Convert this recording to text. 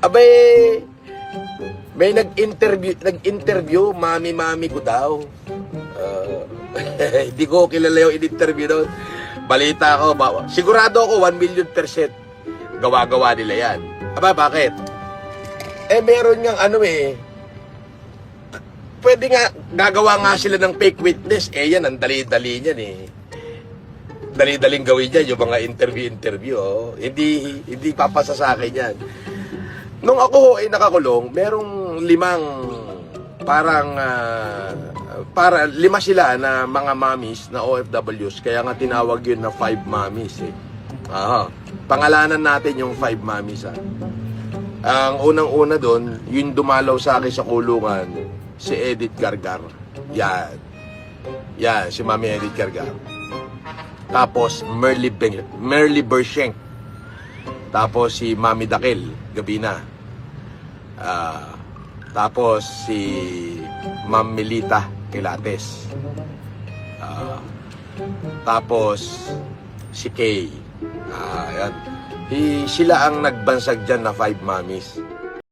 Abay, may nag-interview, mami-mami ko daw. Hindi ko kilala yung in-interview doon. Balita ko, sigurado ako 1,000,000% gawa-gawa nila yan. Aba, bakit? Meron ngang pwede nga, gagawa nga sila ng fake witness. Yan, ang dali-dali niyan Dali-daling gawin yan, yung mga interview. Hindi papasa sa akin yan. Nung ako ay nakakulong, merong lima sila na mga mommies na OFWs, kaya nga tinawag yun na 5 mommies Pangalanan natin yung 5 mommies Ang unang-una doon, yung dumalaw sa akin sa kulungan, si Edith Gargar. Yan, si Mami Edith Gargar. Tapos Merly Bersheng. Tapos si Mami Dakel, gabi na. Tapos si Ma'am Melita Kilates. Tapos si Kay. Yan. Sila ang nagbansag dyan na 5 mommies.